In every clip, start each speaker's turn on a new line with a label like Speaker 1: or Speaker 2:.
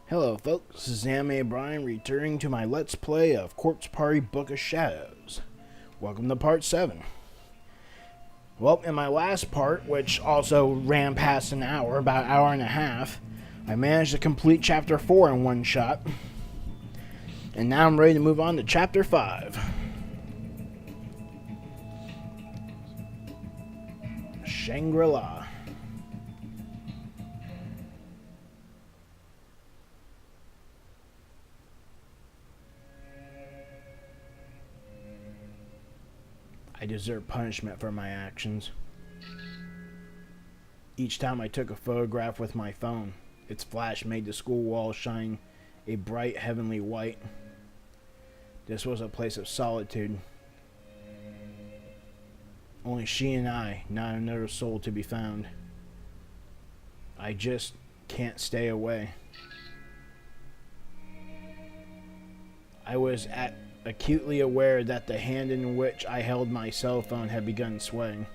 Speaker 1: Hello folks, this is Anime Brian returning to my Let's Play of Corpse Party Book of Shadows. Welcome to part 7. Well, in my last part, which also ran past an hour, about an hour and a half, I managed to complete chapter 4 in one shot. And now I'm ready to move on to chapter 5. Shangri-La. I deserve punishment for my actions. Each time I took a photograph with my phone, its flash made the school walls shine a bright heavenly white. This was a place of solitude. Only she and I, not another soul to be found. I just can't stay away. I was acutely aware that the hand in which I held my cell phone had begun swaying,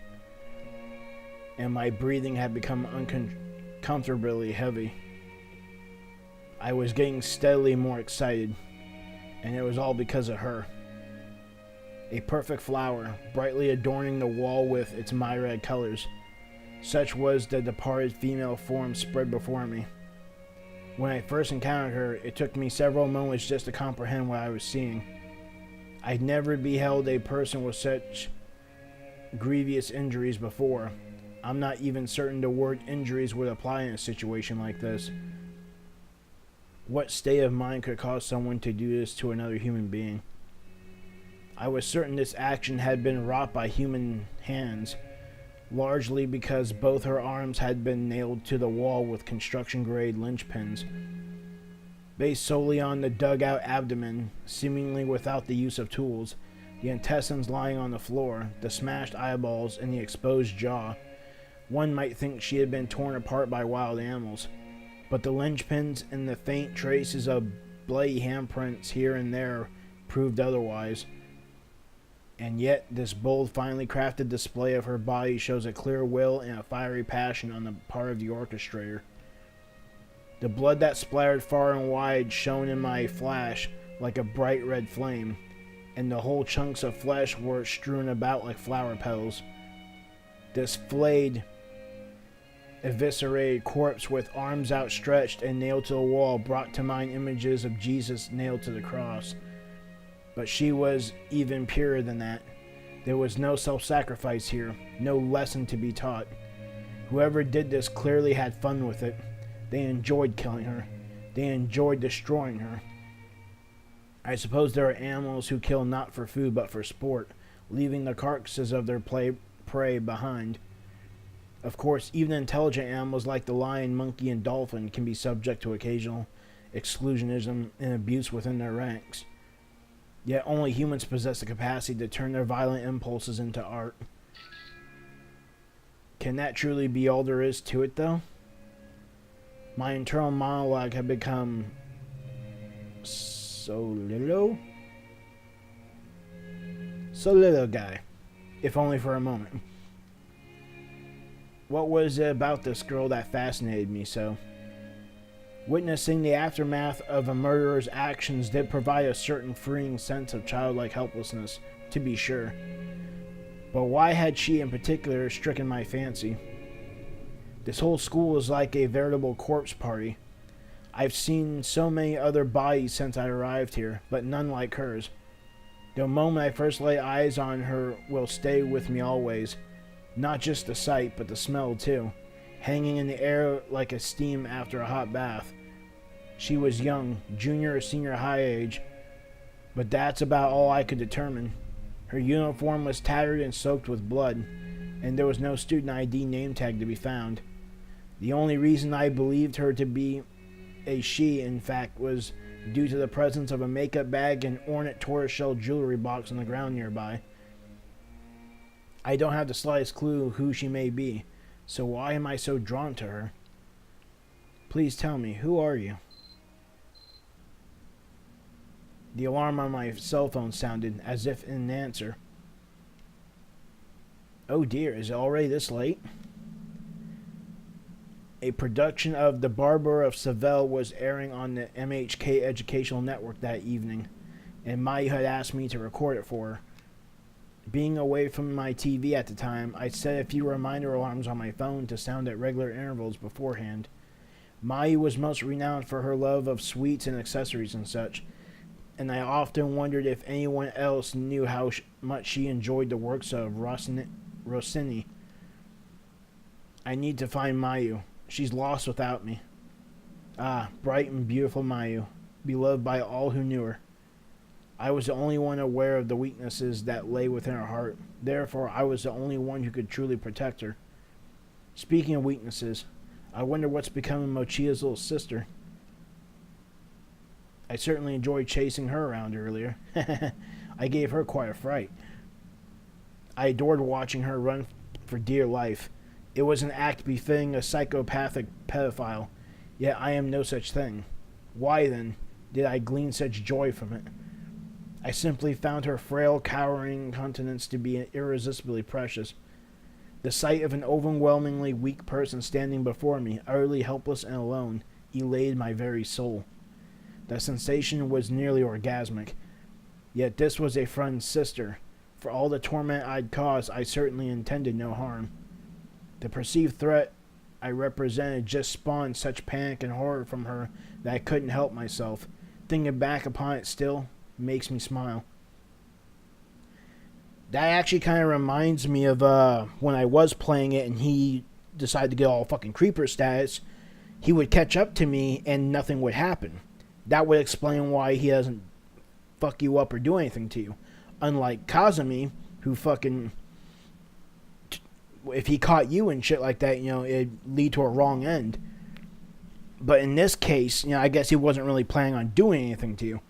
Speaker 1: and my breathing had become uncomfortably heavy. I was getting steadily more excited, and it was all because of her. A perfect flower, brightly adorning the wall with its myriad colors. Such was the departed female form spread before me. When I first encountered her, it took me several moments just to comprehend what I was seeing. I'd never beheld a person with such grievous injuries before. I'm not even certain the word injuries would apply in a situation like this. What state of mind could cause someone to do this to another human being? I was certain this action had been wrought by human hands, largely because both her arms had been nailed to the wall with construction-grade linchpins. Based solely on the dug-out abdomen, seemingly without the use of tools, the intestines lying on the floor, the smashed eyeballs, and the exposed jaw, one might think she had been torn apart by wild animals. But the linchpins and the faint traces of bloody handprints here and there proved otherwise. And yet, this bold, finely crafted display of her body shows a clear will and a fiery passion on the part of the orchestrator. The blood that splattered far and wide shone in my flash like a bright red flame, and the whole chunks of flesh were strewn about like flower petals. This flayed, eviscerated corpse with arms outstretched and nailed to the wall brought to mind images of Jesus nailed to the cross. But she was even purer than that. There was no self-sacrifice here, no lesson to be taught. Whoever did this clearly had fun with it. They enjoyed killing her. They enjoyed destroying her. I suppose there are animals who kill not for food but for sport, leaving the carcasses of their prey behind. Of course, even intelligent animals like the lion, monkey, and dolphin can be subject to occasional exclusionism and abuse within their ranks. Yet only humans possess the capacity to turn their violent impulses into art. Can that truly be all there is to it, though? My internal monologue had become so little guy, if only for a moment. What was it about this girl that fascinated me so? Witnessing the aftermath of a murderer's actions did provide a certain freeing sense of childlike helplessness, to be sure. But why had she in particular stricken my fancy? This whole school is like a veritable corpse party. I've seen so many other bodies since I arrived here, but none like hers. The moment I first lay eyes on her will stay with me always. Not just the sight, but the smell too, hanging in the air like a steam after a hot bath. She was young, junior or senior high age, but that's about all I could determine. Her uniform was tattered and soaked with blood, and there was no student ID name tag to be found. The only reason I believed her to be a she, in fact, was due to the presence of a makeup bag and ornate tortoiseshell jewelry box on the ground nearby. I don't have the slightest clue who she may be, so why am I so drawn to her? Please tell me, who are you? The alarm on my cell phone sounded, as if in answer. Oh dear, is it already this late? A production of The Barber of Seville was airing on the MHK Educational Network that evening, and Mayu had asked me to record it for her. Being away from my TV at the time, I set a few reminder alarms on my phone to sound at regular intervals beforehand. Mayu was most renowned for her love of sweets and accessories and such, and I often wondered if anyone else knew how much she enjoyed the works of Rossini. I need to find Mayu. She's lost without me. Ah, bright and beautiful Mayu, beloved by all who knew her. I was the only one aware of the weaknesses that lay within her heart. Therefore, I was the only one who could truly protect her. Speaking of weaknesses, I wonder what's become of Mochia's little sister. I certainly enjoyed chasing her around earlier. I gave her quite a fright. I adored watching her run for dear life. It was an act befitting a psychopathic pedophile, yet I am no such thing. Why, then, did I glean such joy from it? I simply found her frail, cowering countenance to be irresistibly precious. The sight of an overwhelmingly weak person standing before me, utterly helpless and alone, elated my very soul. The sensation was nearly orgasmic. Yet this was a friend's sister. For all the torment I'd caused, I certainly intended no harm. The perceived threat I represented just spawned such panic and horror from her that I couldn't help myself. Thinking back upon it still makes me smile. That actually kind of reminds me of when I was playing it and he decided to get all fucking creeper status. He would catch up to me and nothing would happen. That would explain why he doesn't fuck you up or do anything to you. Unlike Kazumi, who fucking... if he caught you and shit like that, it'd lead to a wrong end. But in this case, I guess he wasn't really planning on doing anything to you.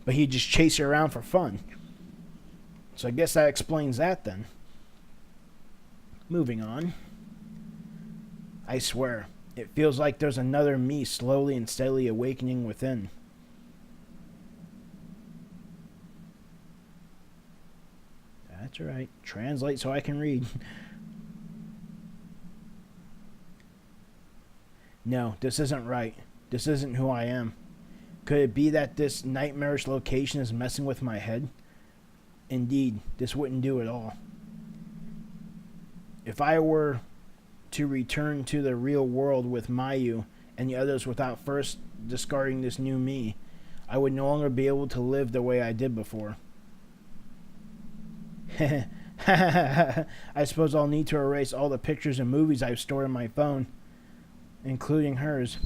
Speaker 1: But he'd just chase you around for fun. So I guess that explains that then. Moving on. I swear, it feels like there's another me slowly and steadily awakening within. That's right. Translate so I can read. No, this isn't right. This isn't who I am. Could it be that this nightmarish location is messing with my head? Indeed, this wouldn't do at all. If I were to return to the real world with Mayu and the others without first discarding this new me, I would no longer be able to live the way I did before. I suppose I'll need to erase all the pictures and movies I've stored on my phone, including hers.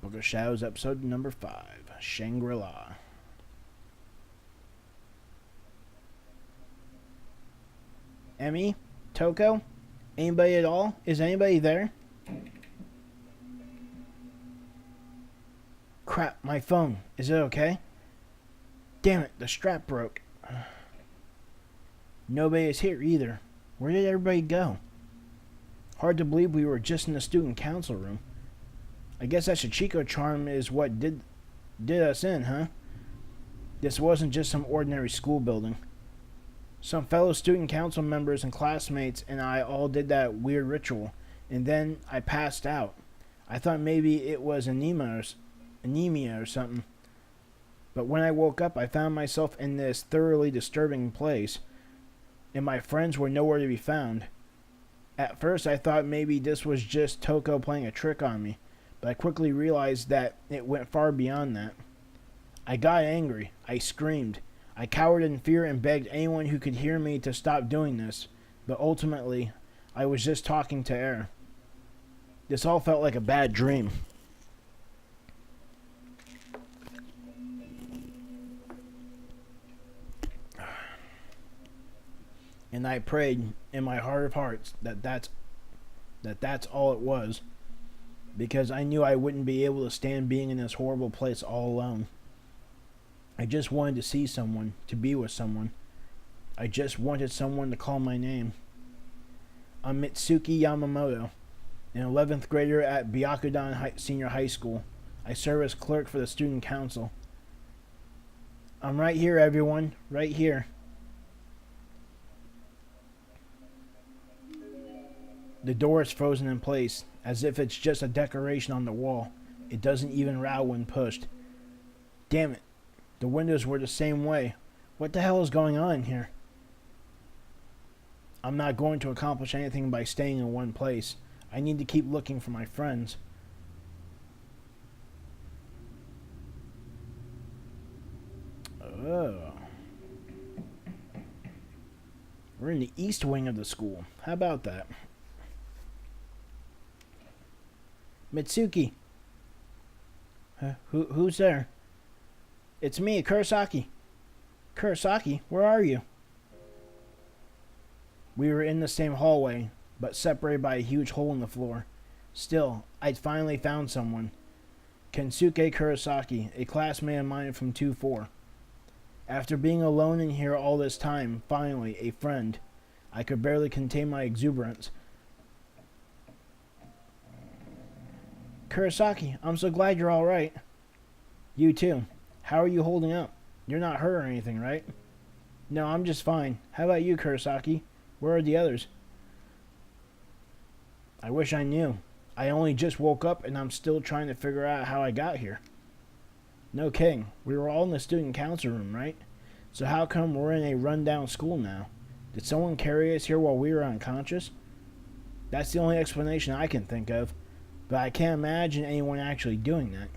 Speaker 1: Book of Shadows, episode number 5, Shangri-La. Emmy? Toko? Anybody at all? Is anybody there? Crap, my phone. Is it okay? Damn it, the strap broke. Nobody is here either. Where did everybody go? Hard to believe we were just in the student council room. I guess that Sachiko charm is what did us in, huh? This wasn't just some ordinary school building. Some fellow student council members and classmates and I all did that weird ritual, and then I passed out. I thought maybe it was anemia or something. But when I woke up, I found myself in this thoroughly disturbing place, and my friends were nowhere to be found. At first, I thought maybe this was just Toko playing a trick on me, but I quickly realized that it went far beyond that. I got angry. I screamed. I cowered in fear and begged anyone who could hear me to stop doing this, but ultimately, I was just talking to air. This all felt like a bad dream. And I prayed in my heart of hearts that that's all it was, because I knew I wouldn't be able to stand being in this horrible place all alone. I just wanted to see someone, to be with someone. I just wanted someone to call my name. I'm Mitsuki Yamamoto, an 11th grader at Byakudan Senior High School. I serve as clerk for the student council. I'm right here, everyone. Right here. The door is frozen in place, as if it's just a decoration on the wall. It doesn't even rattle when pushed. Damn it. The windows were the same way. What the hell is going on here? I'm not going to accomplish anything by staying in one place. I need to keep looking for my friends. Oh. We're in the east wing of the school. How about that? Mitsuki. Who's there? It's me, Kurosaki. Kurosaki, where are you? We were in the same hallway, but separated by a huge hole in the floor. Still, I'd finally found someone. Kensuke Kurosaki, a classmate of mine from 2-4. After being alone in here all this time, finally, a friend. I could barely contain my exuberance. Kurosaki, I'm so glad you're alright. You too. How are you holding up? You're not hurt or anything, right? No, I'm just fine. How about you, Kurosaki? Where are the others? I wish I knew. I only just woke up and I'm still trying to figure out how I got here. No kidding. We were all in the student council room, right? So how come we're in a rundown school now? Did someone carry us here while we were unconscious? That's the only explanation I can think of. But I can't imagine anyone actually doing that.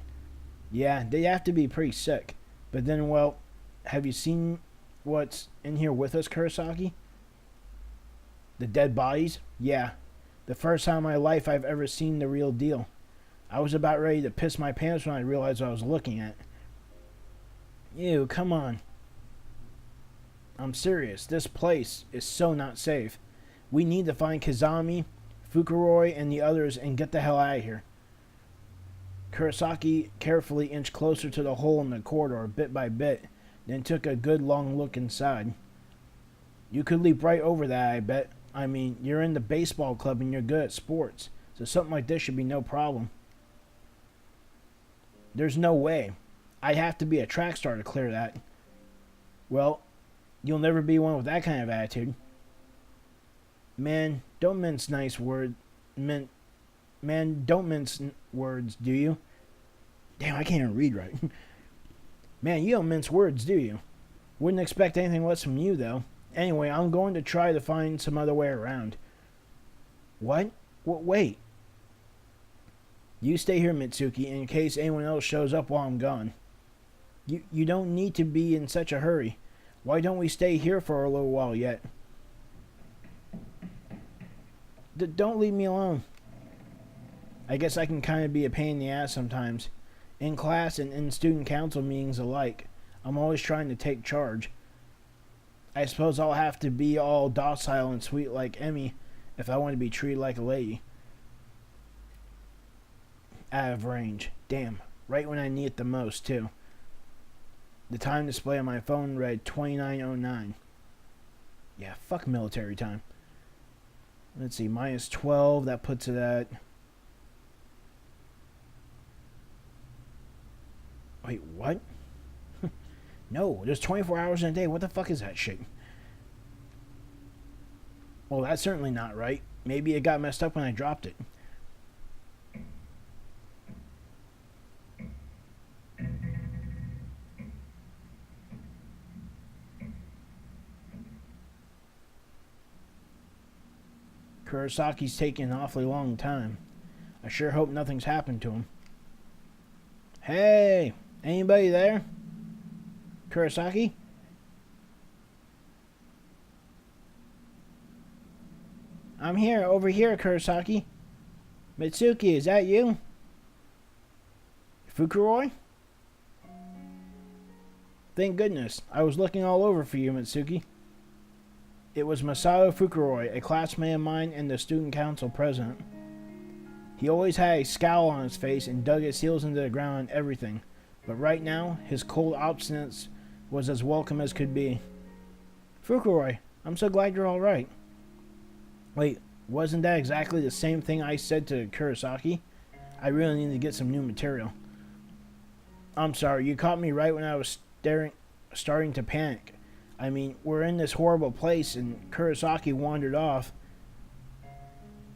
Speaker 1: Yeah, they have to be pretty sick. But then, well, have you seen what's in here with us, Kurosaki? The dead bodies? Yeah. The first time in my life I've ever seen the real deal. I was about ready to piss my pants when I realized what I was looking at. Ew, come on. I'm serious. This place is so not safe. We need to find Kizami, Fukuroi, and the others and get the hell out of here. Kurosaki carefully inched closer to the hole in the corridor bit by bit, then took a good long look inside. You could leap right over that, I bet. I mean, you're in the baseball club and you're good at sports, so something like this should be no problem. There's no way. I'd have to be a track star to clear that. Well, you'll never be one with that kind of attitude. Man, don't mince nice words. Man, don't mince words, do you? Damn, I can't even read right. Man, you don't mince words, do you? Wouldn't expect anything less from you, though. Anyway, I'm going to try to find some other way around. What? Wait. You stay here, Mitsuki, in case anyone else shows up while I'm gone. You don't need to be in such a hurry. Why don't we stay here for a little while yet? Don't leave me alone. I guess I can kind of be a pain in the ass sometimes. In class and in student council meetings alike, I'm always trying to take charge. I suppose I'll have to be all docile and sweet like Emmy if I want to be treated like a lady. Out of range. Damn. Right when I need it the most, too. The time display on my phone read 29:09. Yeah, fuck military time. Let's see, minus 12. That puts it at... Wait, what? No, there's 24 hours in a day. What the fuck is that shit? Well, that's certainly not right. Maybe it got messed up when I dropped it. Kurosaki's taking an awfully long time. I sure hope nothing's happened to him. Hey! Anybody there? Kurosaki? I'm here, over here, Kurosaki. Mitsuki, is that you? Fukuroi? Thank goodness. I was looking all over for you, Mitsuki. It was Masato Fukuroi, a classmate of mine and the student council president. He always had a scowl on his face and dug his heels into the ground on everything, but right now, his cold obstinance was as welcome as could be. Fukuroi, I'm so glad you're alright. Wait, wasn't that exactly the same thing I said to Kurosaki? I really need to get some new material. I'm sorry, you caught me right when I was starting to panic. I mean, we're in this horrible place and Kurosaki wandered off.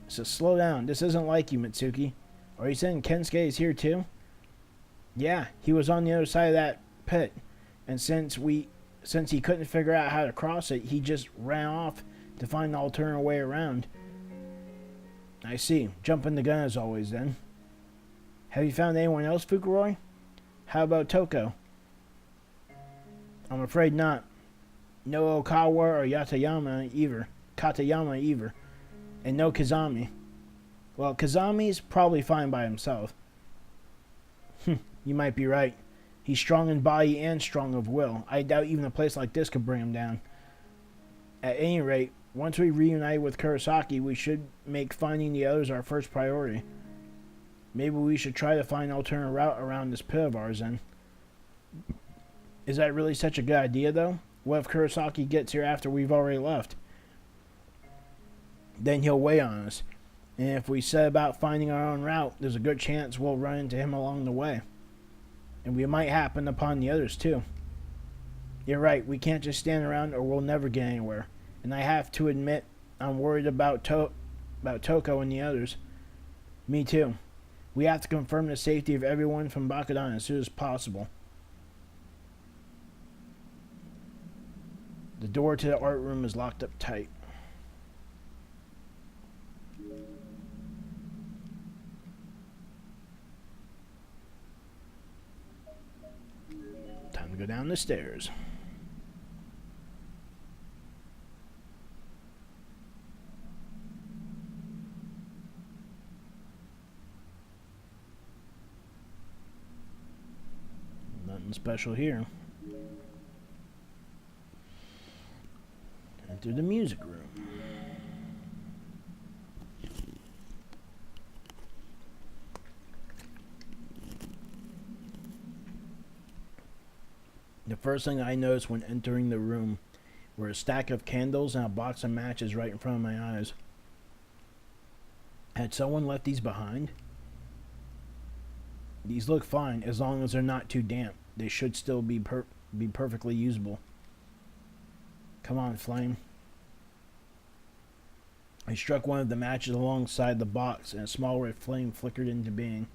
Speaker 1: So slow down. This isn't like you, Mitsuki. Are you saying Kensuke is here too? Yeah, he was on the other side of that pit. And since he couldn't figure out how to cross it, he just ran off to find the alternate way around. I see. Jumping the gun as always then. Have you found anyone else, Fukuroi? How about Toko? I'm afraid not. No Okawa or Katayama either. And no Kazami. Well, Kazami's probably fine by himself. You might be right. He's strong in body and strong of will. I doubt even a place like this could bring him down. At any rate, once we reunite with Kurosaki, we should make finding the others our first priority. Maybe we should try to find an alternate route around this pit of ours then. Is that really such a good idea, though? What if Kurosaki gets here after we've already left? Then he'll weigh on us. And if we set about finding our own route, there's a good chance we'll run into him along the way. And we might happen upon the others, too. You're right, we can't just stand around or we'll never get anywhere. And I have to admit, I'm worried about Toko and the others. Me too. We have to confirm the safety of everyone from Bakudan as soon as possible. The door to the art room is locked up tight. Time to go down the stairs. Nothing special here. Enter the music room. The first thing I noticed when entering the room were a stack of candles and a box of matches right in front of my eyes. Had someone left these behind? These look fine as long as they're not too damp. They should still be perfectly usable. Come on, flame. I struck one of the matches alongside the box and a small red flame flickered into being.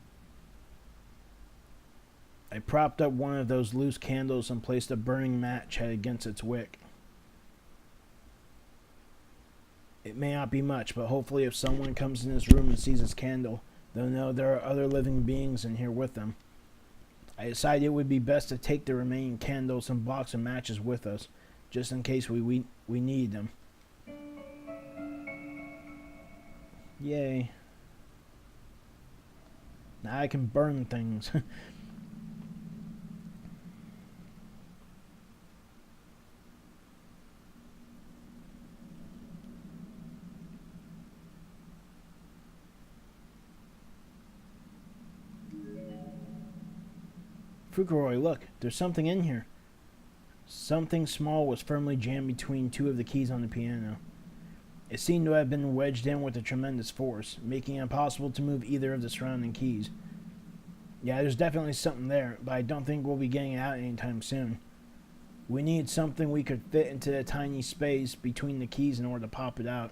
Speaker 1: I propped up one of those loose candles and placed a burning match head against its wick. It may not be much, but hopefully if someone comes in this room and sees this candle, they'll know there are other living beings in here with them. I decided it would be best to take the remaining candles and box of matches with us, just in case we need them. Yay. Now I can burn things. Fukuroi, look, there's something in here. Something small was firmly jammed between two of the keys on the piano. It seemed to have been wedged in with a tremendous force, making it impossible to move either of the surrounding keys. Yeah, there's definitely something there, but I don't think we'll be getting it out anytime soon. We need something we could fit into the tiny space between the keys in order to pop it out.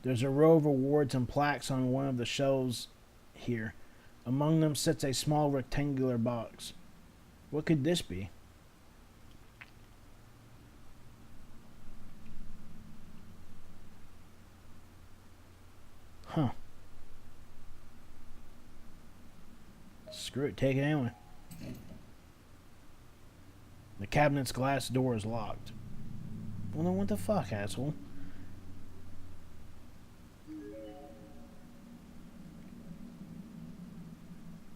Speaker 1: There's a row of awards and plaques on one of the shelves here. Among them sits a small rectangular box. What could this be? Huh. Screw it, take it anyway. The cabinet's glass door is locked. Well then what the fuck, asshole?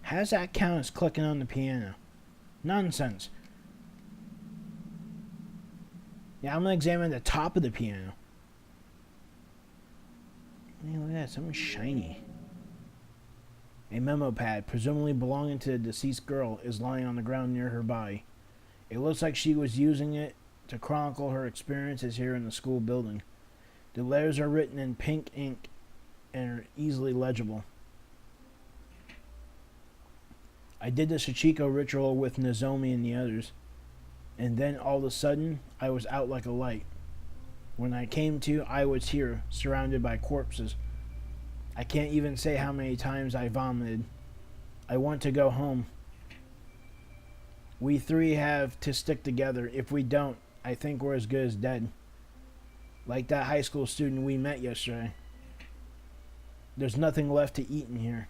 Speaker 1: How does that count as clicking on the piano? Nonsense. Yeah, I'm gonna examine the top of the piano. Hey, look at that, something shiny. A memo pad, presumably belonging to the deceased girl, is lying on the ground near her body. It looks like she was using it to chronicle her experiences here in the school building. The letters are written in pink ink and are easily legible. I did the Shichiko ritual with Nozomi and the others, and then all of a sudden, I was out like a light. When I came to, I was here, surrounded by corpses. I can't even say how many times I vomited. I want to go home. We three have to stick together. If we don't, I think we're as good as dead. Like that high school student we met yesterday. There's nothing left to eat in here.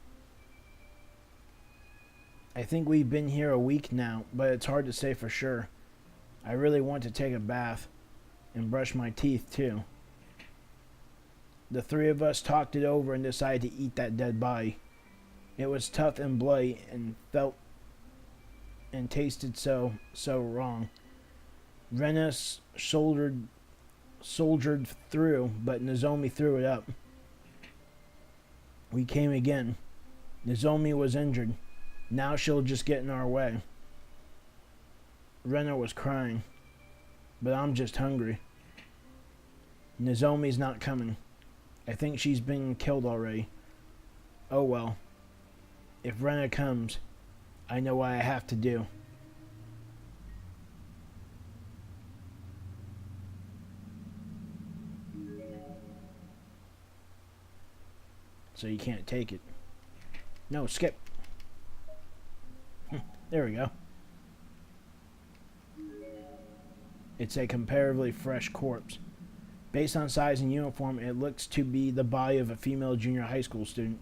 Speaker 1: I think we've been here a week now, but it's hard to say for sure. I really want to take a bath and brush my teeth too. The three of us talked it over and decided to eat that dead body. It was tough and bloody and felt and tasted so wrong. Rena soldiered through, but Nozomi threw it up. We came again. Nozomi was injured. Now she'll just get in our way. Rena was crying. But I'm just hungry. Nozomi's not coming. I think she's been killed already. Oh well. If Rena comes, I know what I have to do. So you can't take it. No, skip. There we go. It's a comparatively fresh corpse. Based on size and uniform, it looks to be the body of a female junior high school student.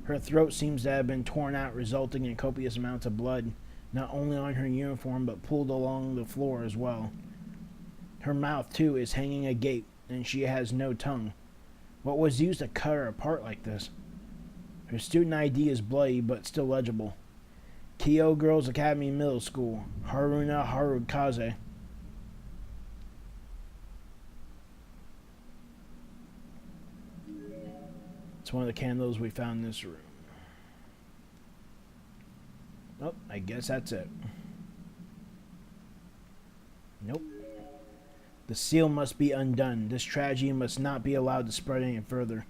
Speaker 1: Her throat seems to have been torn out, resulting in copious amounts of blood, not only on her uniform, but pooled along the floor as well. Her mouth, too, is hanging agape, and she has no tongue. What was used to cut her apart like this? Her student ID is bloody, but still legible. Kyo Girls Academy Middle School, Haruna Harukaze. It's one of the candles we found in this room. Oh, I guess that's it. Nope. The seal must be undone. This tragedy must not be allowed to spread any further.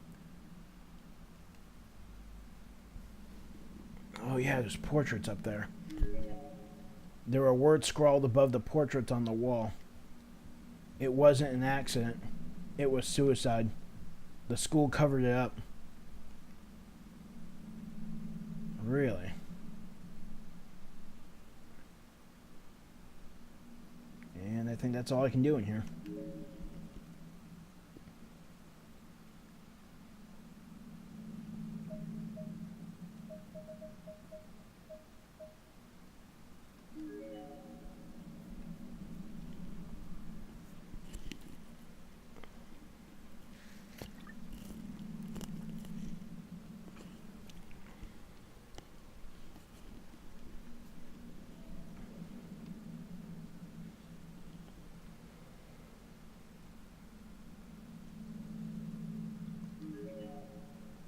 Speaker 1: Oh yeah, there's portraits up there. There were words scrawled above the portraits on the wall. It wasn't an accident. It was suicide. The school covered it up. Really? And I think that's all I can do in here.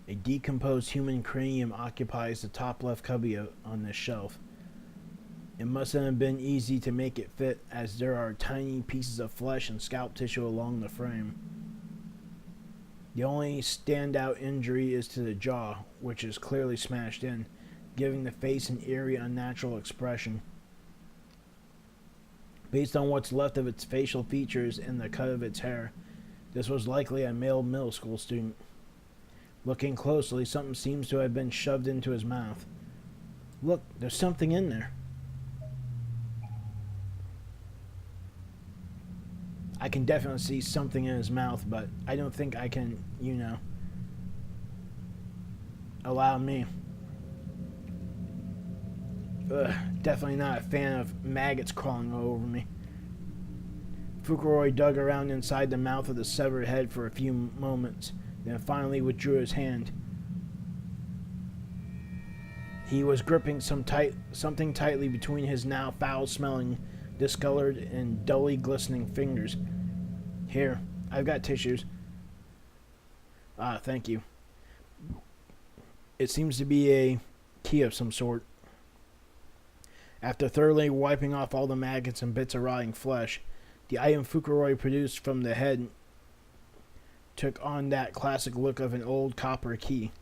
Speaker 1: A decomposed human cranium occupies the top left cubby on this shelf. It mustn't have been easy to make it fit, as there are tiny pieces of flesh and scalp tissue along the frame. The only standout injury is to the jaw, which is clearly smashed in, giving the face an eerie, unnatural expression. Based on what's left of its facial features and the cut of its hair, this was likely a male middle school student. Looking closely, something seems to have been shoved into his mouth. Look, there's something in there. I can definitely see something in his mouth, but I don't think I can, allow me. Ugh, definitely not a fan of maggots crawling all over me. Fukuroi dug around inside the mouth of the severed head for a few moments, then finally withdrew his hand. He was gripping something tightly between his now foul-smelling, discolored, and dully glistening fingers. Here, I've got tissues. Ah, thank you. It seems to be a key of some sort. After thoroughly wiping off all the maggots and bits of rotting flesh, the item Fukuroi produced from the head took on that classic look of an old copper key.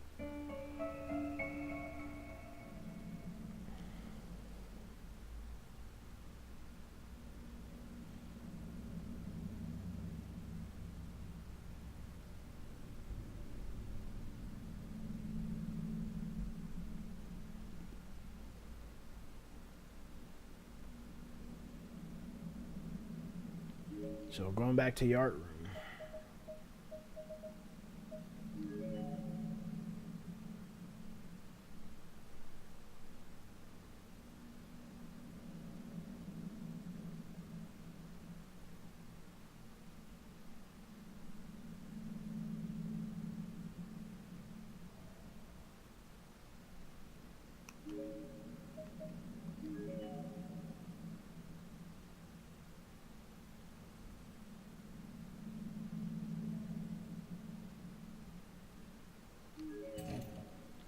Speaker 1: So going back to the art room.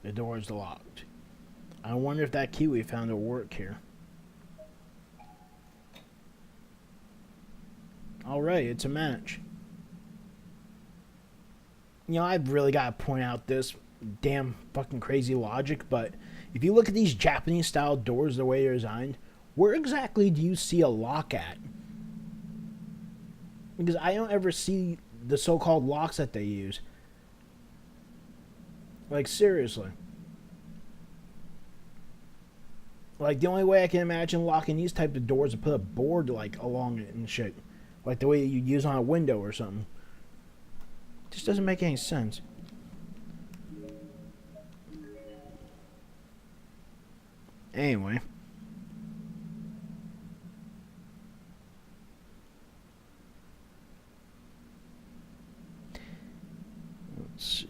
Speaker 1: The door is locked. I wonder if that key we found will work here. Alright, it's a match. You know, I've really got to point out this damn fucking crazy logic, but if you look at these Japanese style doors the way they're designed, where exactly do you see a lock at? Because I don't ever see the so-called locks that they use. Like, seriously. Like, the only way I can imagine locking these type of doors is to put a board, like, along it and shit. Like the way you'd use on a window or something. Just doesn't make any sense. Anyway. Let's see.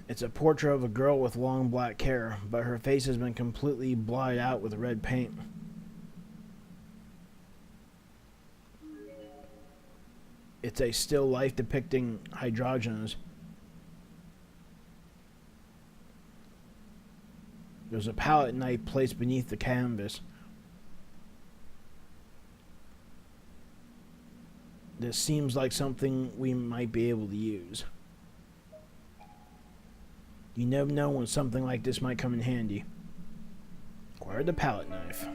Speaker 1: It's a portrait of a girl with long black hair, but her face has been completely blotted out with red paint. It's a still life depicting hydrogens. There's a palette knife placed beneath the canvas. This seems like something we might be able to use. You never know when something like this might come in handy. Acquire the palette knife.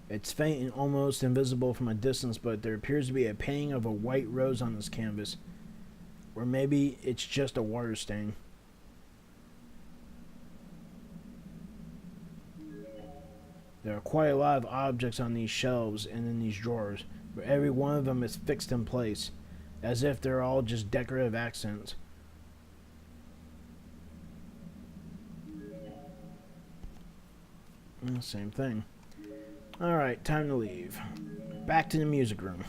Speaker 1: It's faint and almost invisible from a distance, but there appears to be a painting of a white rose on this canvas. Or maybe it's just a water stain. There are quite a lot of objects on these shelves and in these drawers, but every one of them is fixed in place, as if they're all just decorative accents. Same thing. Alright, time to leave. Back to the music room.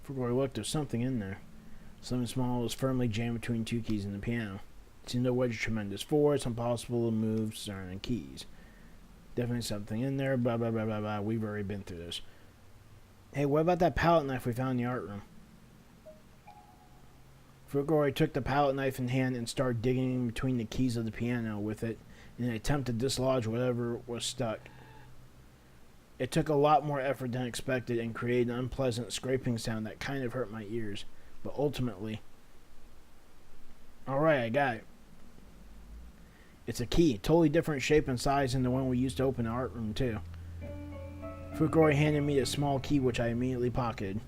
Speaker 1: Before I look, there's something in there. Something small is firmly jammed between two keys in the piano. It seems to wedge a tremendous force, impossible to move certain keys. Definitely something in there, blah blah blah blah blah. We've already been through this. Hey, what about that palette knife we found in the art room? Fukui took the palette knife in hand and started digging between the keys of the piano with it in an attempt to dislodge whatever was stuck. It took a lot more effort than expected and created an unpleasant scraping sound that kind of hurt my ears. But ultimately... Alright, I got it. It's a key. Totally different shape and size than the one we used to open the art room, too. Fukui handed me a small key, which I immediately pocketed.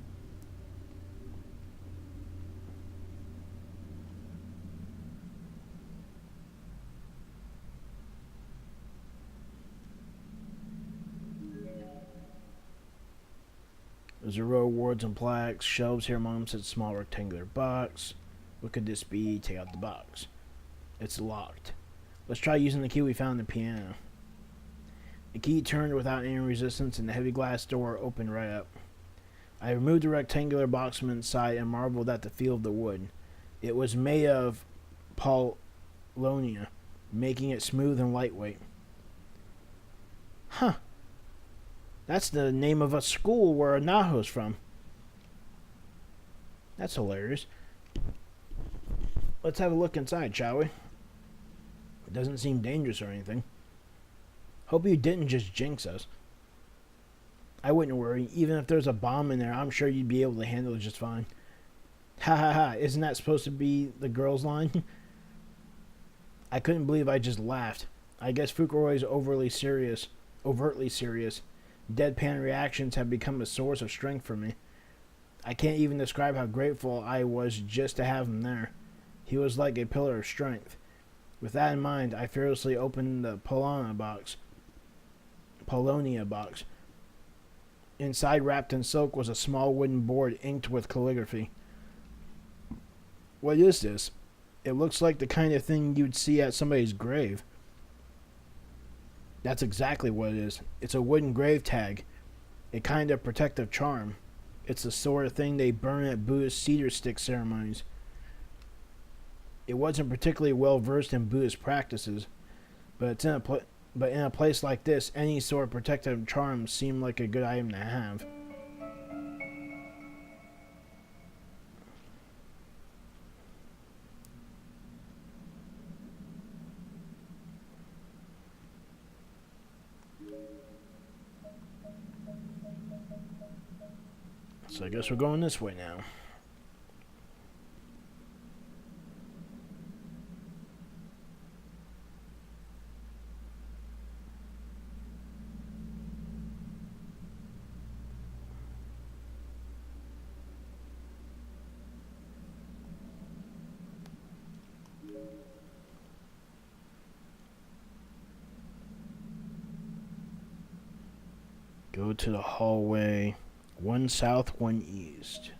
Speaker 1: There's a row of awards and plaques. Shelves here among them said small rectangular box. What could this be? Take out the box. It's locked. Let's try using the key we found in the piano. The key turned without any resistance and the heavy glass door opened right up. I removed the rectangular box from inside and marveled at the feel of the wood. It was made of Polonia, making it smooth and lightweight. Huh. That's the name of a school where Naho's from. That's hilarious. Let's have a look inside, shall we? It doesn't seem dangerous or anything. Hope you didn't just jinx us. I wouldn't worry. Even if there's a bomb in there, I'm sure you'd be able to handle it just fine. Ha ha ha. Isn't that supposed to be the girl's line? I couldn't believe I just laughed. I guess Fukuroi's overtly serious. Deadpan reactions have become a source of strength for me. I can't even describe how grateful I was just to have him there. He was like a pillar of strength. With that in mind, I fearlessly opened the Polonia box. Inside, wrapped in silk, was a small wooden board inked with calligraphy. What is this? It looks like the kind of thing you'd see at somebody's grave. That's exactly what it is. It's a wooden grave tag. A kind of protective charm. It's the sort of thing they burn at Buddhist cedar stick ceremonies. It wasn't particularly well versed in Buddhist practices, but in a place like this, any sort of protective charm seemed like a good item to have. So I guess we're going this way now. Go to the hallway. One south, one east.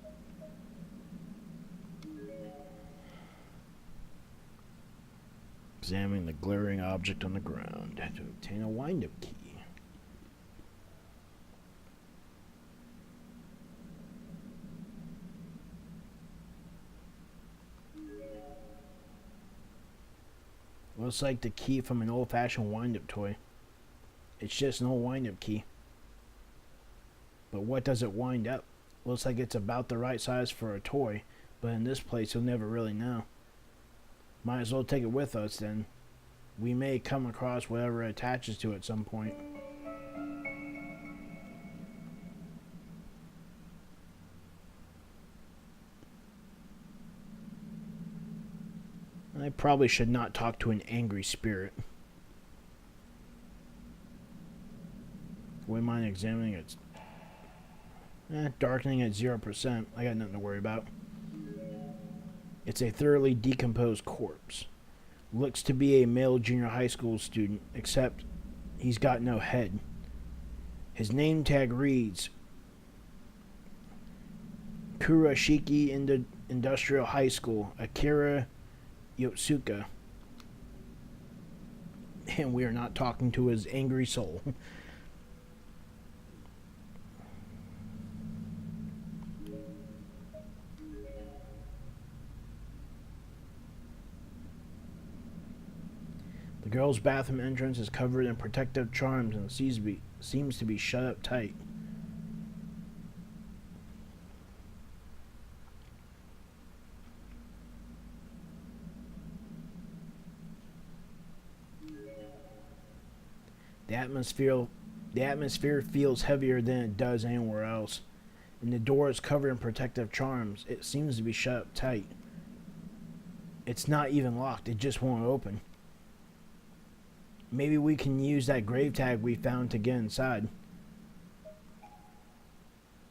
Speaker 1: Examine the glaring object on the ground to obtain a wind-up key. Looks like the key from an old-fashioned wind-up toy. It's just an old wind-up key. But what does it wind up? Looks like it's about the right size for a toy, but in this place you'll never really know. Might as well take it with us then. We may come across whatever it attaches to at some point. I probably should not talk to an angry spirit. Wouldn't mind examining its darkening at 0%. I got nothing to worry about. It's a thoroughly decomposed corpse. Looks to be a male junior high school student, except he's got no head. His name tag reads Kurashiki Industrial High School, Akira Yotsuka. And we are not talking to his angry soul. The girl's bathroom entrance is covered in protective charms and seems to be shut up tight. The atmosphere feels heavier than it does anywhere else, and the door is covered in protective charms. It seems to be shut up tight. It's not even locked, it just won't open. Maybe we can use that grave tag we found to get inside.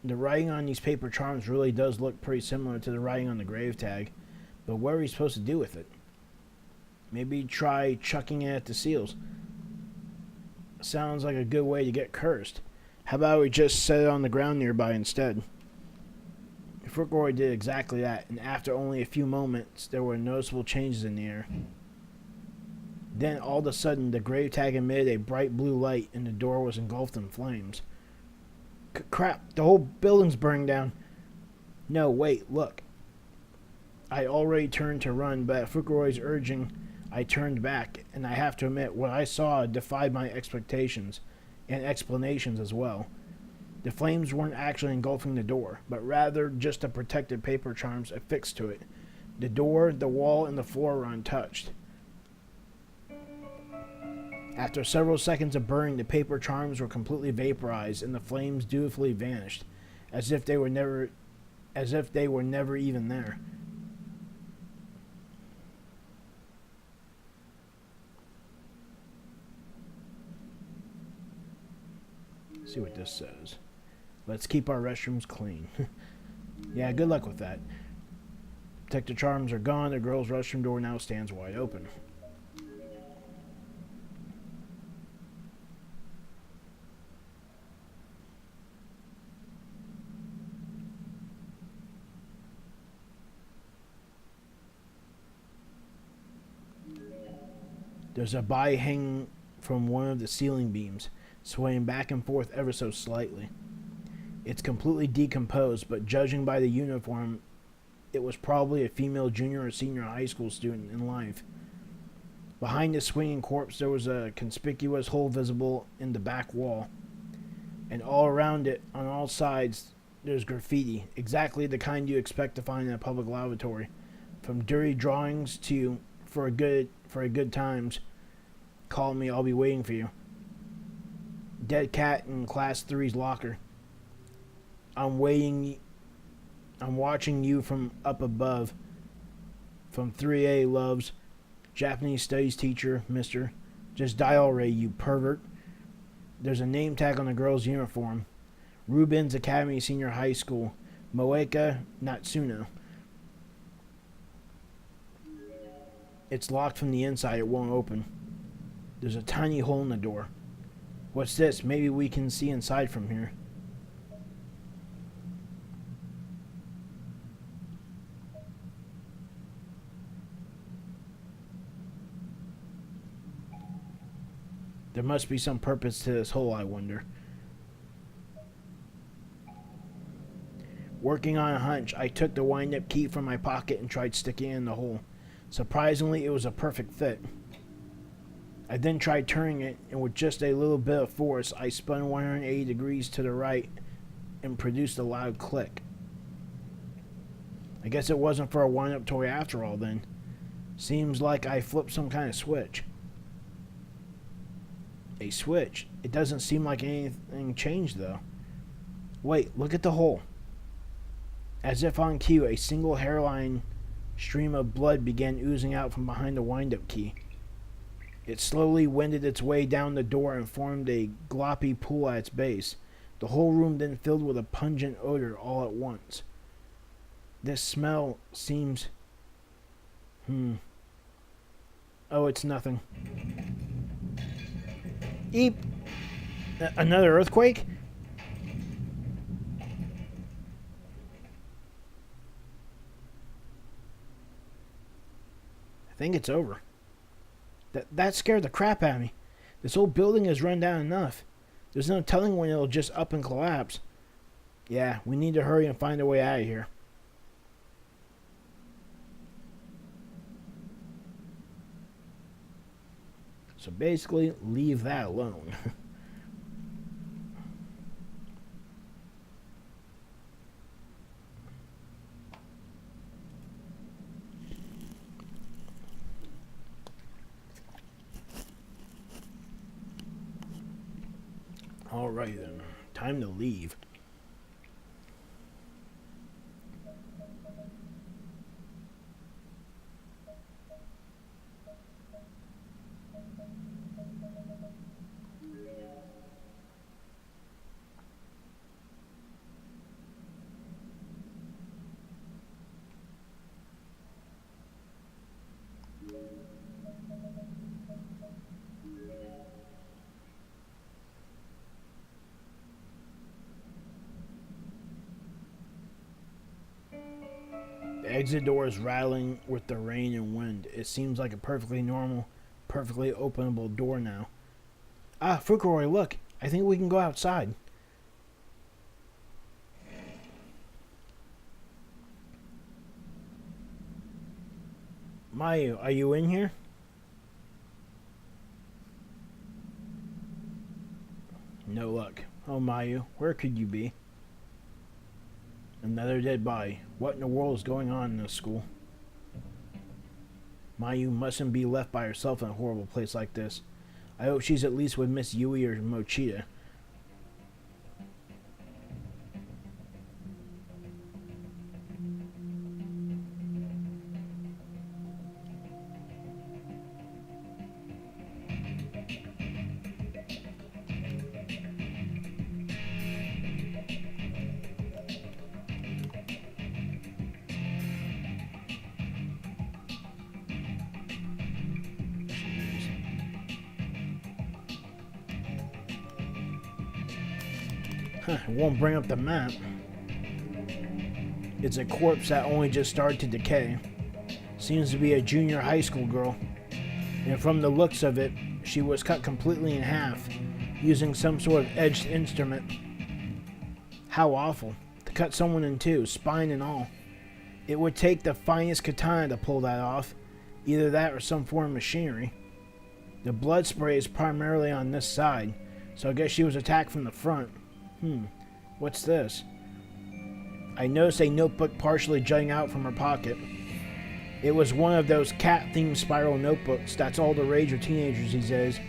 Speaker 1: The writing on these paper charms really does look pretty similar to the writing on the grave tag, but what are we supposed to do with it? Maybe try chucking it at the seals. Sounds like a good way to get cursed. How about we just set it on the ground nearby instead? Fukuroi did exactly that, and after only a few moments, there were noticeable changes in the air. Then, all of a sudden, the grave tag emitted a bright blue light, and the door was engulfed in flames. Crap, the whole building's burning down. No, wait, look. I already turned to run, but at Fukuroi's urging, I turned back, and I have to admit, what I saw defied my expectations and explanations as well. The flames weren't actually engulfing the door, but rather just the protected paper charms affixed to it. The door, the wall, and the floor were untouched. After several seconds of burning, the paper charms were completely vaporized, and the flames dutifully vanished, as if they were never even there. Let's see what this says. Let's keep our restrooms clean. Yeah, good luck with that. Protective charms are gone. The girls' restroom door now stands wide open. There's a body hanging from one of the ceiling beams, swaying back and forth ever so slightly. It's completely decomposed, but judging by the uniform, it was probably a female junior or senior high school student in life. Behind the swinging corpse, there was a conspicuous hole visible in the back wall, and all around it, on all sides, there's graffiti, exactly the kind you expect to find in a public lavatory, from dirty drawings to for a good times. Call me, I'll be waiting for you. Dead cat in class 3's locker. I'm watching you from up above. From 3A, loves. Japanese studies teacher, mister. Just die already, you pervert. There's a name tag on the girl's uniform. Rubens Academy Senior High School. Moeka Natsuno. It's locked from the inside. It won't open. There's a tiny hole in the door. What's this? Maybe we can see inside from here. There must be some purpose to this hole, I wonder. Working on a hunch, I took the wind-up key from my pocket and tried sticking it in the hole. Surprisingly, it was a perfect fit. I then tried turning it, and with just a little bit of force, I spun 180 degrees to the right and produced a loud click. I guess it wasn't for a wind-up toy after all, then. Seems like I flipped some kind of switch. A switch? It doesn't seem like anything changed, though. Wait, look at the hole. As if on cue, a single hairline stream of blood began oozing out from behind the wind-up key. It slowly wended its way down the door and formed a gloppy pool at its base. The whole room then filled with a pungent odor all at once. This smell seems... Oh, it's nothing. Eep! Another earthquake? I think it's over. That scared the crap out of me. This whole building is run down enough. There's no telling when it'll just up and collapse. Yeah, we need to hurry and find a way out of here. So basically, leave that alone. Alright then, time to leave. The exit door is rattling with the rain and wind. It seems like a perfectly normal, perfectly openable door now. Ah, Fukuroi, look. I think we can go outside. Mayu, are you in here? No luck. Oh, Mayu, where could you be? Another dead body. What in the world is going on in this school? Mayu mustn't be left by herself in a horrible place like this. I hope she's at least with Miss Yui or Mochita. It won't bring up the map. It's a corpse that only just started to decay. Seems to be a junior high school girl. And from the looks of it, she was cut completely in half, using some sort of edged instrument. How awful. To cut someone in two, spine and all. It would take the finest katana to pull that off. Either that or some form of machinery. The blood spray is primarily on this side, so I guess she was attacked from the front. What's this? I noticed a notebook partially jutting out from her pocket. It was one of those cat-themed spiral notebooks that's all the rage of teenagers these days.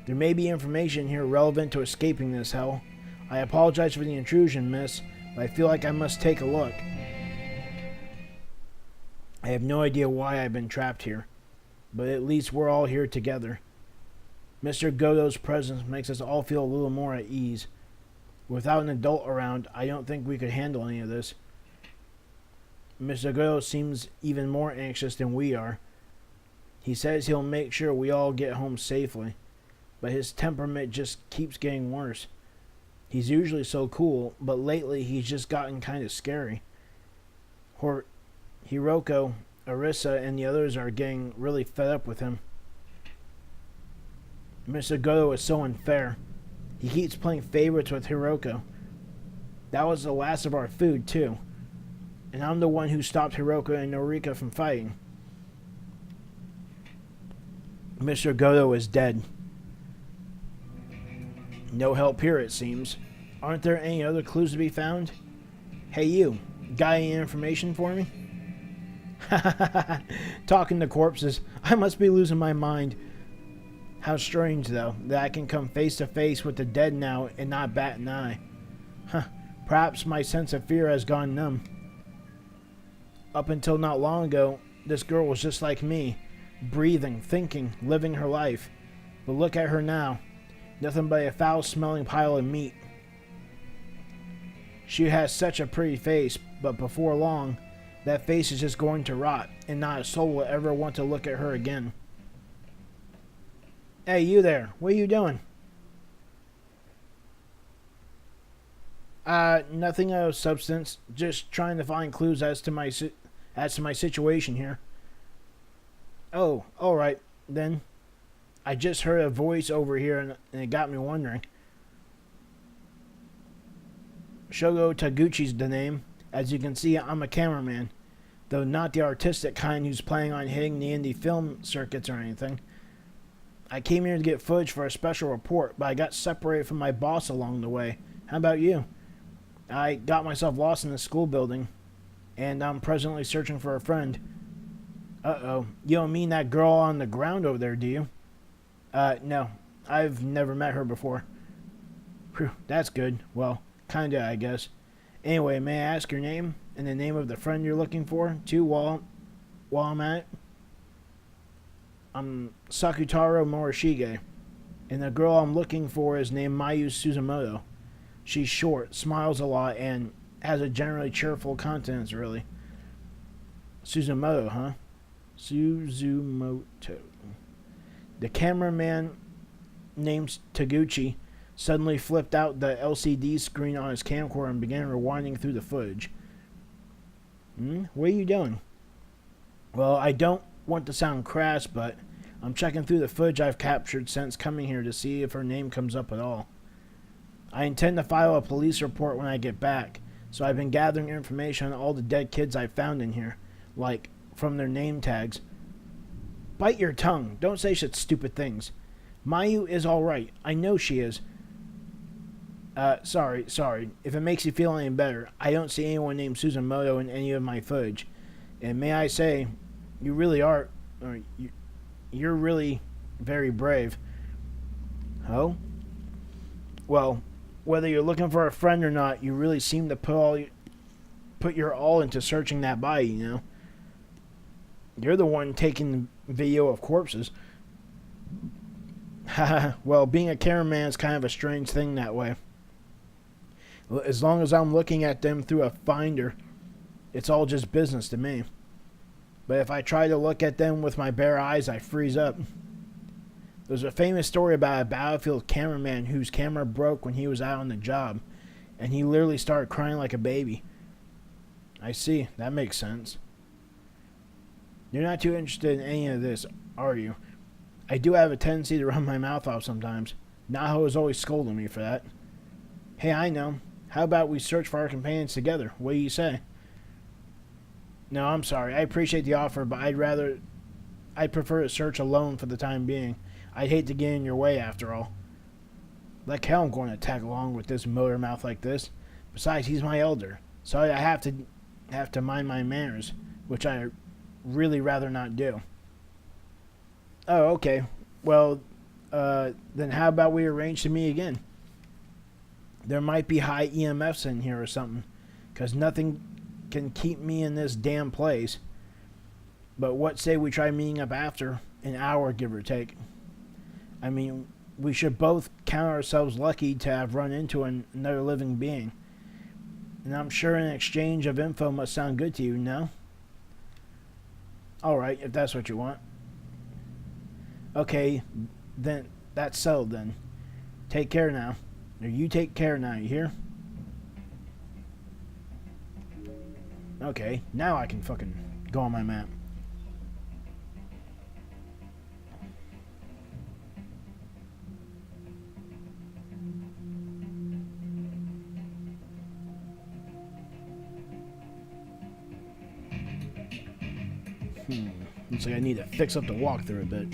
Speaker 1: There may be information here relevant to escaping this hell. I apologize for the intrusion, miss, but I feel like I must take a look. I have no idea why I've been trapped here, but at least we're all here together. Mr. Goto's presence makes us all feel a little more at ease. Without an adult around, I don't think we could handle any of this. Mr. Goto seems even more anxious than we are. He says he'll make sure we all get home safely, but his temperament just keeps getting worse. He's usually so cool, but lately he's just gotten kind of scary. Hiroko, Arisa, and the others are getting really fed up with him. Mr. Goto is so unfair. He keeps playing favorites with Hiroko. That was the last of our food, too. And I'm the one who stopped Hiroko and Norika from fighting. Mr. Goto is dead. No help here, it seems. Aren't there any other clues to be found? Hey, you. Got any information for me? Talking to corpses. I must be losing my mind. How strange, though, that I can come face to face with the dead now and not bat an eye. Perhaps my sense of fear has gone numb. Up until not long ago, this girl was just like me, breathing, thinking, living her life. But look at her now, nothing but a foul-smelling pile of meat. She has such a pretty face, but before long, that face is just going to rot, and not a soul will ever want to look at her again. Hey, you there. What are you doing? Nothing of substance. Just trying to find clues as to my situation here. Oh, alright, then. I just heard a voice over here and it got me wondering. Shogo Taguchi's the name. As you can see, I'm a cameraman. Though not the artistic kind who's planning on hitting the indie film circuits or anything. I came here to get footage for a special report, but I got separated from my boss along the way. How about you? I got myself lost in the school building, and I'm presently searching for a friend. Uh-oh. You don't mean that girl on the ground over there, do you? No. I've never met her before. Phew, that's good. Well, kinda, I guess. Anyway, may I ask your name and the name of the friend you're looking for, too, while I'm at it? I'm Sakutaro Morishige, and the girl I'm looking for is named Mayu Suzumoto. She's short, smiles a lot, and has a generally cheerful countenance, really. Suzumoto, huh? Suzumoto. The cameraman, named Taguchi, suddenly flipped out the LCD screen on his camcorder and began rewinding through the footage. What are you doing? Well, I don't want to sound crass, but I'm checking through the footage I've captured since coming here to see if her name comes up at all. I intend to file a police report when I get back, so I've been gathering information on all the dead kids I've found in here, like from their name tags. Bite your tongue. Don't say such stupid things. Mayu is all right. I know she is. Sorry. If it makes you feel any better, I don't see anyone named Suzumoto in any of my footage. And may I say, you really are, or you're really very brave. Oh? Well, whether you're looking for a friend or not, you really seem to put your all into searching that body, you know? You're the one taking the video of corpses. Haha, well, being a cameraman is kind of a strange thing that way. As long as I'm looking at them through a finder, it's all just business to me. But if I try to look at them with my bare eyes, I freeze up. There's a famous story about a battlefield cameraman whose camera broke when he was out on the job, and he literally started crying like a baby. I see, that makes sense. You're not too interested in any of this, are you? I do have a tendency to run my mouth off sometimes. Naho is always scolding me for that. Hey, I know. How about we search for our companions together? What do you say? No, I'm sorry. I appreciate the offer, but I'd prefer to search alone for the time being. I'd hate to get in your way after all. Like hell I'm going to tag along with this motor mouth like this. Besides, he's my elder, so I have to mind my manners, which I really rather not do. Oh, okay. Well, then how about we arrange to meet again? There might be high EMFs in here or something, because nothing can keep me in this damn place. But what say we try meeting up after an hour, give or take? I mean, we should both count ourselves lucky to have run into another living being. And I'm sure an exchange of info must sound good to you, no? Alright, if that's what you want. Okay, then that's settled then. Take care now. Or you take care now, you hear? Okay, now I can fucking go on my map. Looks like I need to fix up the walkthrough a bit.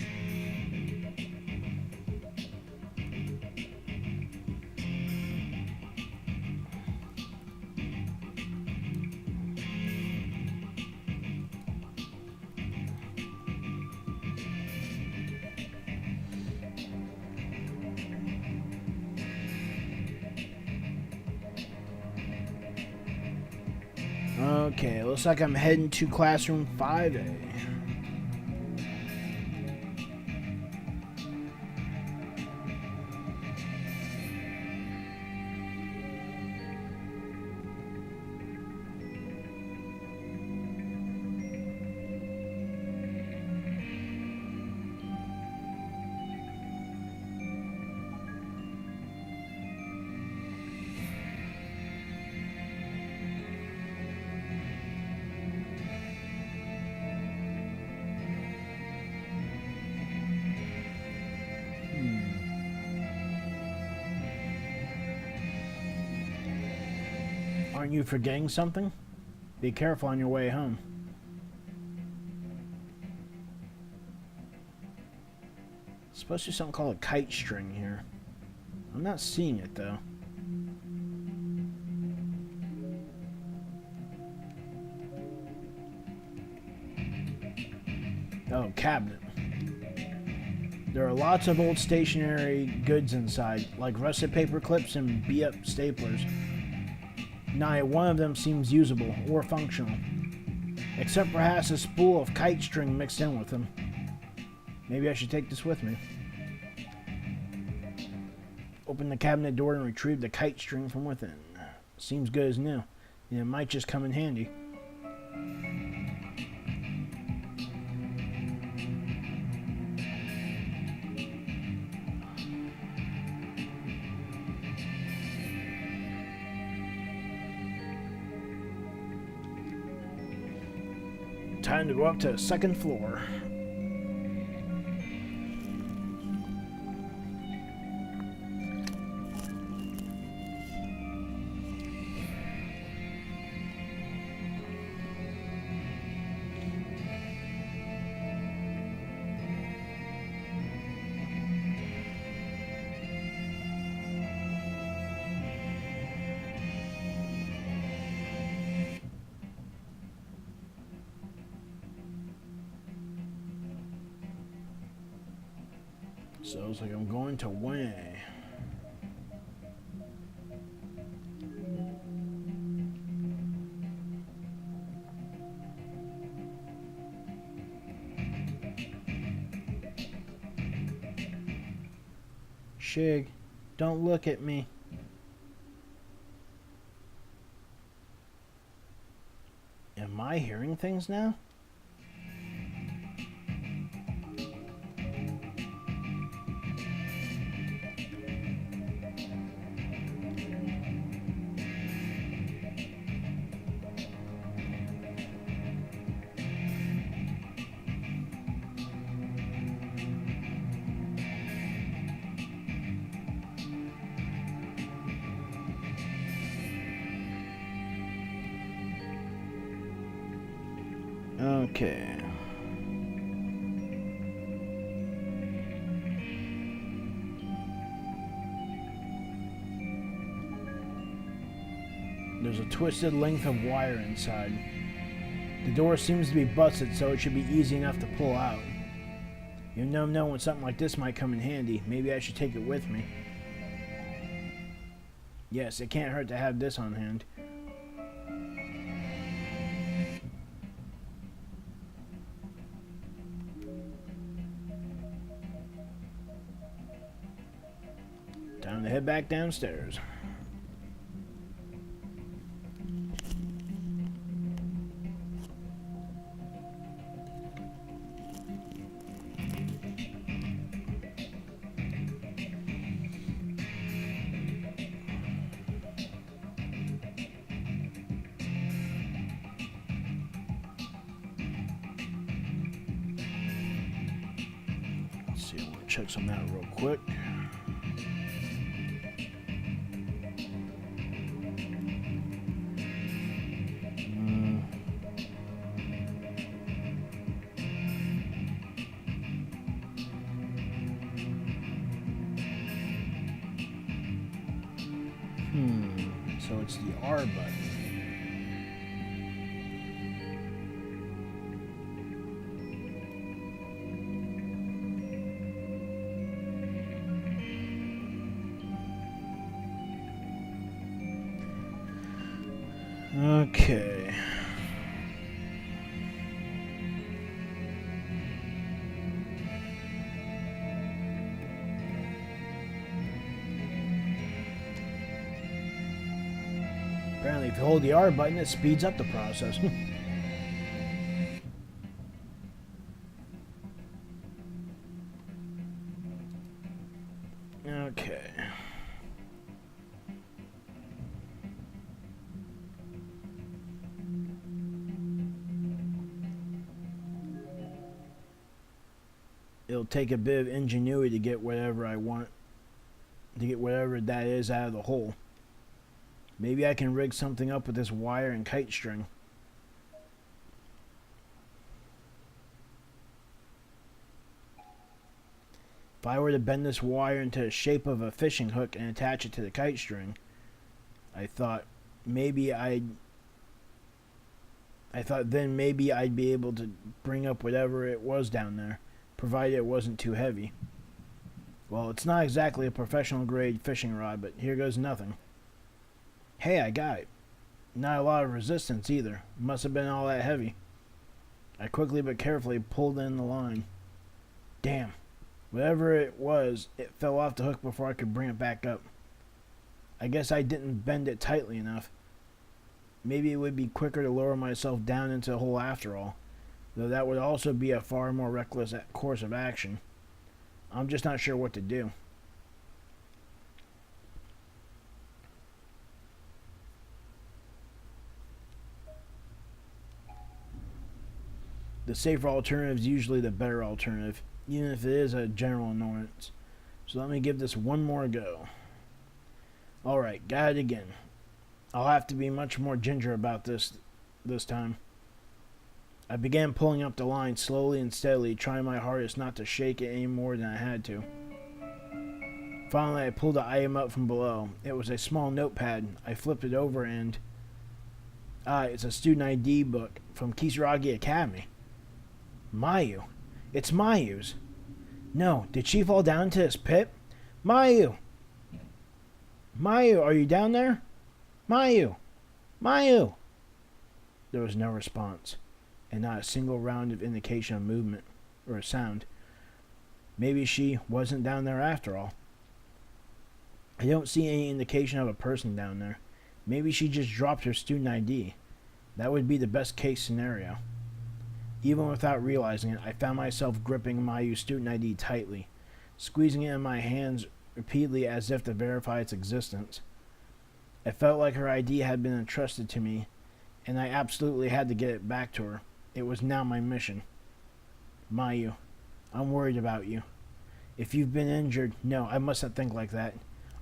Speaker 1: Okay, looks like I'm heading to classroom 5A. Aren't you forgetting something? Be careful on your way home. It's supposed to be something called a kite string here. I'm not seeing it though. Oh, cabinet. There are lots of old stationary goods inside, like rusted paper clips and beat-up staplers. Not one of them seems usable or functional, except perhaps a spool of kite string mixed in with them. Maybe I should take this with me. Open the cabinet door and retrieve the kite string from within. Seems good as new, and it might just come in handy. Time to go up to the second floor. So it's like I'm going to win. Shig, don't look at me. Am I hearing things now? Okay. There's a twisted length of wire inside. The door seems to be busted, so it should be easy enough to pull out. You never know when something like this might come in handy. Maybe I should take it with me. Yes, it can't hurt to have this on hand. Time to head back downstairs. Let's see, I want to check some of that real quick. So it's the R button. Okay. Apparently, if you hold the R button, it speeds up the process. Okay. It'll take a bit of ingenuity to get whatever I want, to get whatever that is out of the hole. Maybe I can rig something up with this wire and kite string. If I were to bend this wire into the shape of a fishing hook and attach it to the kite string, I thought maybe I'd be able to bring up whatever it was down there, provided it wasn't too heavy. Well, it's not exactly a professional grade fishing rod, but here goes nothing. Hey, I got it. Not a lot of resistance either. Must have been all that heavy. I quickly but carefully pulled in the line. Damn. Whatever it was, it fell off the hook before I could bring it back up. I guess I didn't bend it tightly enough. Maybe it would be quicker to lower myself down into the hole after all, though that would also be a far more reckless course of action. I'm just not sure what to do. The safer alternative is usually the better alternative, even if it is a general annoyance. So let me give this one more go. Alright, got it again. I'll have to be much more ginger about this time. I began pulling up the line slowly and steadily, trying my hardest not to shake it any more than I had to. Finally, I pulled the item up from below. It was a small notepad. I flipped it over and... it's a student ID book from Kisaragi Academy. Mayu. It's Mayu's. No, did she fall down into this pit? Mayu! Mayu, are you down there? Mayu! Mayu! There was no response, and not a single round of indication of movement or a sound. Maybe she wasn't down there after all. I don't see any indication of a person down there. Maybe she just dropped her student ID. That would be the best case scenario. Even without realizing it, I found myself gripping Mayu's student ID tightly, squeezing it in my hands repeatedly as if to verify its existence. It felt like her ID had been entrusted to me, and I absolutely had to get it back to her. It was now my mission. Mayu, I'm worried about you. If you've been injured, no, I mustn't think like that.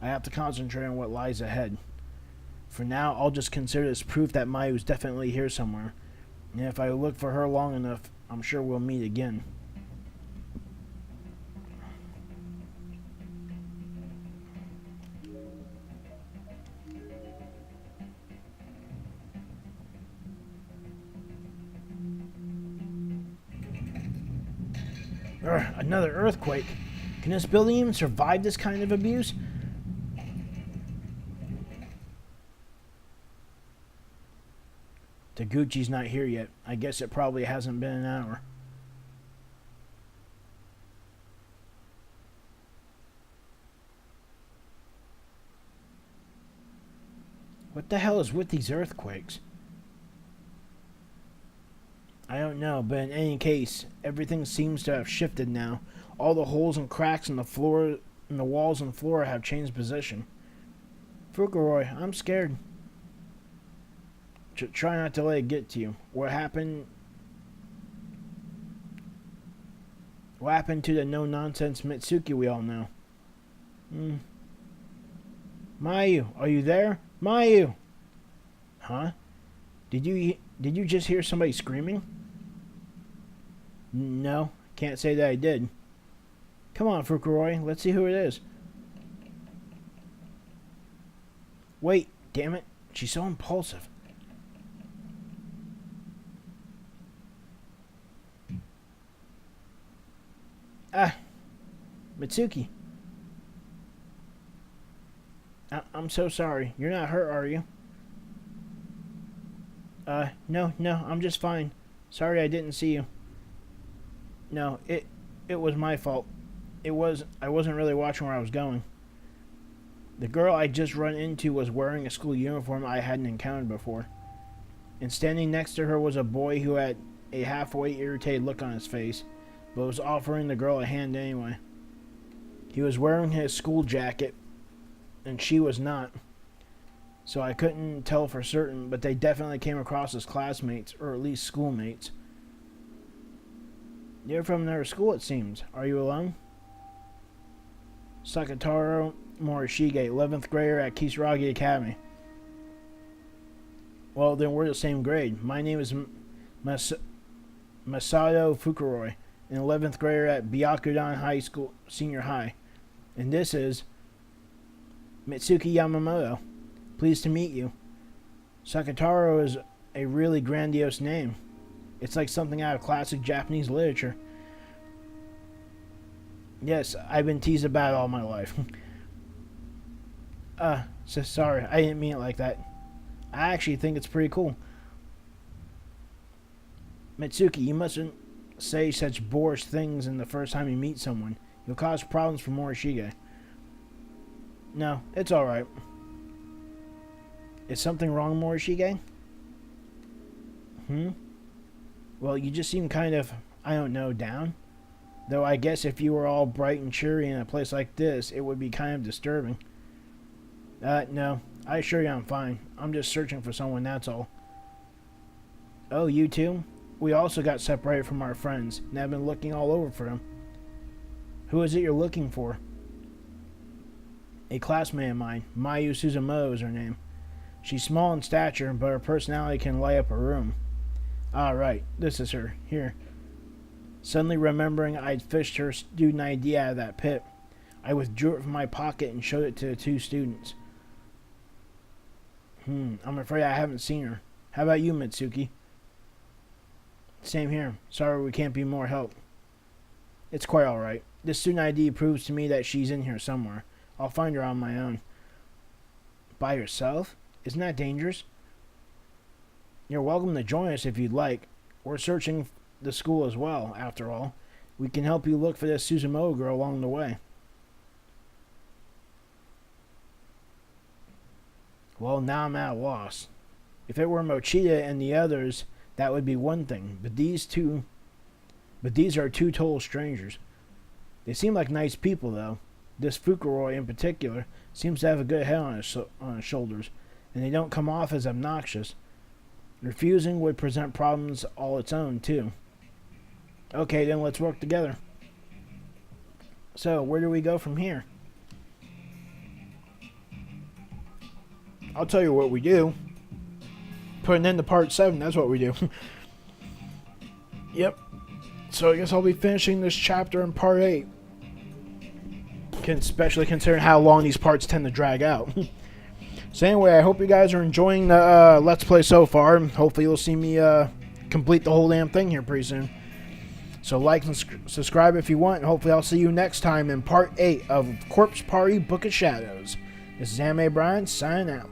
Speaker 1: I have to concentrate on what lies ahead. For now, I'll just consider this proof that Mayu's definitely here somewhere. And if I look for her long enough, I'm sure we'll meet again. Another earthquake. Can this building even survive this kind of abuse? Taguchi's not here yet. I guess it probably hasn't been an hour. What the hell is with these earthquakes? I don't know, but in any case, everything seems to have shifted now. All the holes and cracks in the floor, in the walls and floor have changed position. Fukuroi, I'm scared. Try not to let it get to you. What happened? What happened to the no-nonsense Mitsuki we all know? Mayu, are you there? Mayu! Huh? Did you just hear somebody screaming? No, can't say that I did. Come on, Fukuroi, let's see who it is. Wait, damn it. She's so impulsive. Ah, Mitsuki. I'm so sorry. You're not hurt, are you? No, I'm just fine. Sorry I didn't see you. No, it was my fault. I wasn't really watching where I was going. The girl I just run into was wearing a school uniform I hadn't encountered before. And standing next to her was a boy who had a halfway irritated look on his face, but was offering the girl a hand anyway. He was wearing his school jacket, and she was not. So I couldn't tell for certain, but they definitely came across as classmates, or at least schoolmates. You're from their school, it seems. Are you alone? Sakataro Morishige, 11th grader at Kisaragi Academy. Well, then we're the same grade. My name is Masato Fukuroi, an 11th grader at Byakudan High School, Senior High. And this is Mitsuki Yamamoto. Pleased to meet you. Sakataro is a really grandiose name. It's like something out of classic Japanese literature. Yes, I've been teased about it all my life. So sorry, I didn't mean it like that. I actually think it's pretty cool. Mitsuki, you mustn't say such boorish things in the first time you meet someone. You'll cause problems for Morishige. No, it's alright. Is something wrong, Morishige? Well, you just seem kind of, I don't know, down. Though I guess if you were all bright and cheery in a place like this, it would be kind of disturbing. No, I assure you I'm fine. I'm just searching for someone, that's all. Oh, you too? We also got separated from our friends, and have been looking all over for them. Who is it you're looking for? A classmate of mine, Mayu Suzumoto is her name. She's small in stature, but her personality can light up a room. Ah, right, this is her. Here. Suddenly remembering I'd fished her student ID out of that pit, I withdrew it from my pocket and showed it to the two students. I'm afraid I haven't seen her. How about you, Mitsuki? Same here. Sorry we can't be more help. It's quite alright. This student ID proves to me that she's in here somewhere. I'll find her on my own. By yourself? Isn't that dangerous? You're welcome to join us if you'd like. We're searching the school as well, after all. We can help you look for this Suzumoto girl along the way. Well, now I'm at a loss. If it were Mochida and the others, that would be one thing. But these are two total strangers. They seem like nice people, though. This Fukuroi in particular seems to have a good head on his shoulders, and they don't come off as obnoxious. Refusing would present problems all its own, too. Okay, then let's work together. So, where do we go from here? I'll tell you what we do. Put an end to part 7, that's what we do. Yep. So I guess I'll be finishing this chapter in part 8. Especially considering how long these parts tend to drag out. So anyway, I hope you guys are enjoying the Let's Play so far. Hopefully you'll see me complete the whole damn thing here pretty soon. So like and subscribe if you want. And hopefully I'll see you next time in part 8 of Corpse Party Book of Shadows. This is Anime Brian, signing out.